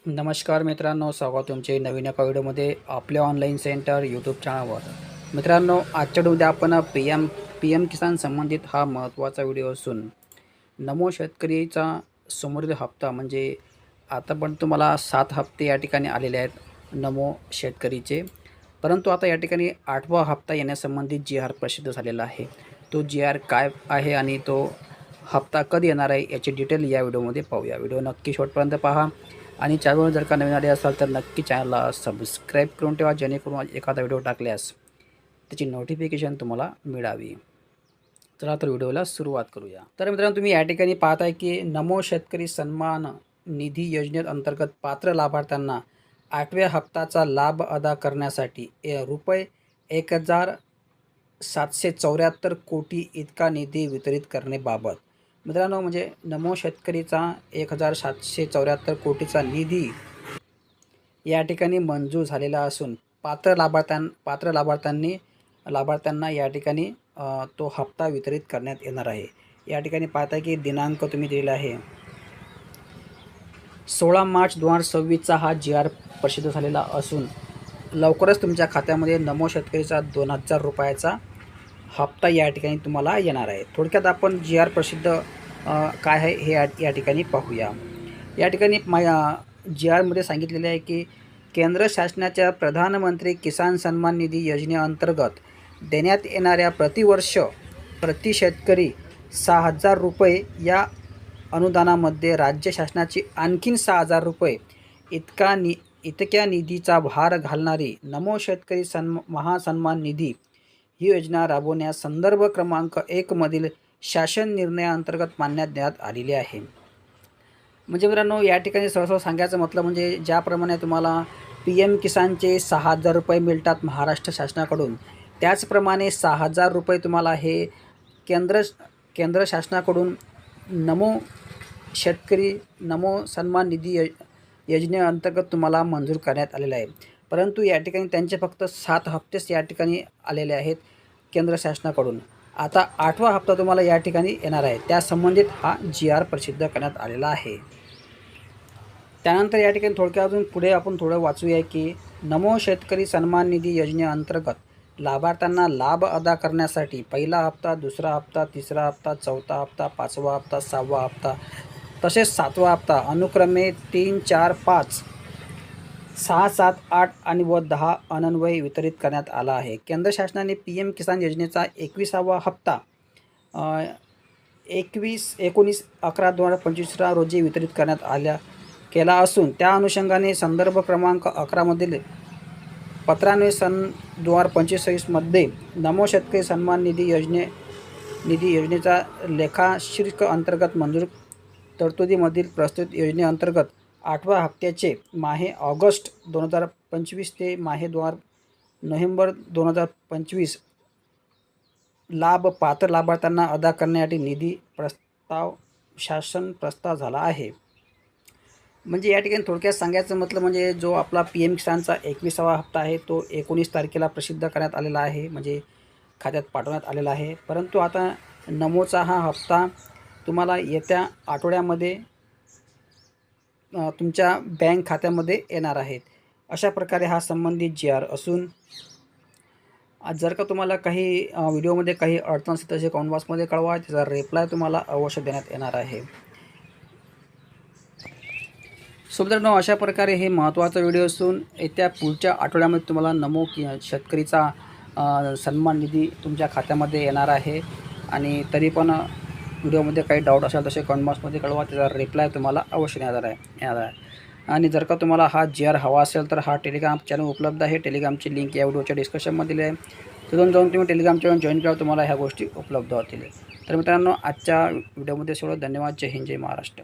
नमस्कार मित्रांनो, स्वागत तुमचे नवीन एका व्हिडिओमध्ये आपल्या ऑनलाईन सेंटर यूट्यूब चॅनलवर. मित्रांनो, आजच्या व्हिडिओमध्ये आपण पी एम किसान संबंधित हा महत्त्वाचा व्हिडिओ असून नमो शेतकरीचा समोरील हप्ता म्हणजे आता पण तुम्हाला 7 हप्ते या ठिकाणी आलेले आहेत नमो शेतकरीचे. परंतु आता या ठिकाणी 8वा हप्ता येण्यासंबंधित जी-आर प्रसिद्ध झालेला आहे. तो जी-आर काय आहे आणि तो हप्ता कधी येणार आहे याची डिटेल या व्हिडिओमध्ये पाहूया. व्हिडिओ नक्की शेवटपर्यंत पहा आणि चॅनलवर जर का नवीन आले असाल तर नक्की चॅनलला सबस्क्राईब करून ठेवा, जेणेकरून एखादा व्हिडिओ टाकल्यास त्याची नोटिफिकेशन तुम्हाला मिळावी. चला तर व्हिडिओला सुरुवात करूया. तर मित्रांनो, तुम्ही या ठिकाणी पाहताय की नमो शेतकरी सन्मान निधी योजनेअंतर्गत पात्र लाभार्थ्यांना 8व्या हप्त्याचा लाभ अदा करण्यासाठी रुपये 1,774 कोटी इतका निधी वितरित करण्याबाबत. मित्रांनो, म्हणजे नमो शेतकरीचा 1,774 कोटीचा निधी या ठिकाणी मंजूर झालेला असून पात्र लाभार्थ्यांना या ठिकाणी तो हप्ता वितरित करण्यात येणार आहे. या ठिकाणी पाहता की दिनांक तुम्ही दिलेला आहे 16 मार्च 2026चा हा जी-आर प्रसिद्ध झालेला असून लवकरच तुमच्या खात्यामध्ये नमो शेतकरीचा 2,000 रुपयाचा हप्ता या ठिकाणी तुम्हाला येणार आहे. थोडक्यात आपण जी-आर प्रसिद्ध काय आहे हे या ठिकाणी पाहूया. या ठिकाणी जी-आरमध्ये सांगितलेले आहे की केंद्र शासनाच्या प्रधानमंत्री किसान सन्मान निधी योजनेअंतर्गत देण्यात येणाऱ्या प्रतिवर्ष प्रति शेतकरी 6,000 रुपये या अनुदानामध्ये राज्य शासनाची आणखीन 6,000 रुपये इतक्या निधीचा भार घालणारी नमो शेतकरी महासन्मान निधी ही योजना राबवण्यास संदर्भ क्रमांक 1 मधील शासन निर्णयाअंतर्गत मान्यता देण्यात आलेली आहे. म्हणजे मित्रांनो, या ठिकाणी सहसा सांगायचं म्हटलं म्हणजे ज्याप्रमाणे तुम्हाला PM किसानचे 6,000 रुपये मिळतात महाराष्ट्र शासनाकडून, त्याचप्रमाणे 6,000 रुपये तुम्हाला हे केंद्र शासनाकडून नमो शेतकरी नमो सन्मान निधी योजनेअंतर्गत तुम्हाला मंजूर करण्यात आलेला आहे. परंतु या ठिकाणी त्यांचे फक्त 7 हप्तेच या ठिकाणी आलेले आहेत केंद्र शासनाकडून. आता 8वा हप्ता तुम्हाला या ठिकाणी येणार आहे. त्या संबंधित हा जी-आर प्रसिद्ध करण्यात आलेला आहे. त्यानंतर या ठिकाणी थोडक्यात अजून पुढे आपण थोडं वाचूया की नमो शेतकरी सन्मान निधी योजनेअंतर्गत लाभार्थ्यांना लाभ अदा करण्यासाठी पहिला हप्ता, दुसरा हप्ता, तिसरा हप्ता, चौथा हप्ता, 5वा हप्ता, 6वा हप्ता तसेच 7वा हप्ता अनुक्रमे 3, 4, 5, 6, 7, 8 आणि 10 अन्वये वितरित करण्यात आला आहे. केंद्र शासनाने PM किसान योजनेचा 21वा हप्ता 19/11/2025 रोजी वितरित करण्यात केला असून त्या अनुषंगाने संदर्भ क्रमांक 11 मधील पत्रान्वये सन 2025 मध्ये नमो शेतकरी सन्मान निधी योजनेचा लेखाशीर्षक अंतर्गत मंजूर तरतुदीमधील प्रस्तुत योजनेअंतर्गत 8व्या हप्त्याचे माहे ऑगस्ट 2025 ते माहे नोव्हेंबर 2025 लाभ पात्र लाभार्थ्यांना अदा करण्यासाठी निधी प्रस्ताव झाला आहे. म्हणजे या ठिकाणी थोडक्यात सांगायचं म्हटलं म्हणजे जो आपला PM किसानचा 21वा हप्ता आहे तो 19 तारखेला प्रसिद्ध करण्यात आलेला आहे, म्हणजे खात्यात पाठवण्यात आलेला आहे. परंतु आता नमोचा हा हप्ता तुम्हाला येत्या आठवड्यामध्ये तुमच्या बँक खात्यामध्ये येणार आहेत. अशा प्रकारे हा संबंधित जी-आर असून जर का तुम्हाला काही व्हिडिओमध्ये काही अडचण असेल तसे कमेंट बॉक्समध्ये कळवा, त्याचा रिप्लाय तुम्हाला अवश्य देण्यात येणार आहे. सो मित्रांनो, अशा प्रकारे हे महत्त्वाचा व्हिडिओ असून येत्या पुढच्या आठवड्यामध्ये तुम्हाला नमो शेतकरीचा सन्मान निधी तुमच्या खात्यामध्ये येणार आहे. आणि तरी पण व्हिडिओमध्ये काही डाऊट असेल तसे कमेंट बॉक्समध्ये कळवा, त्याचा रिप्लाय तुम्हाला अवश्य येणार आहे. आणि जर का तुम्हाला हा जी-आर हवा असेल तर हा टेलिग्राम चॅनल उपलब्ध आहे. टेलिग्रामची लिंक या व्हिडिओच्या डिस्क्रिप्शनमध्ये दिली आहे. तिथून जाऊन तुम्ही टेलिग्राम चॅनल जॉईन करा, तुम्हाला ह्या गोष्टी उपलब्ध होतील. तर मित्रांनो, आजच्या व्हिडिओमध्ये सगळं धन्यवाद. जय हिंद, जय महाराष्ट्र.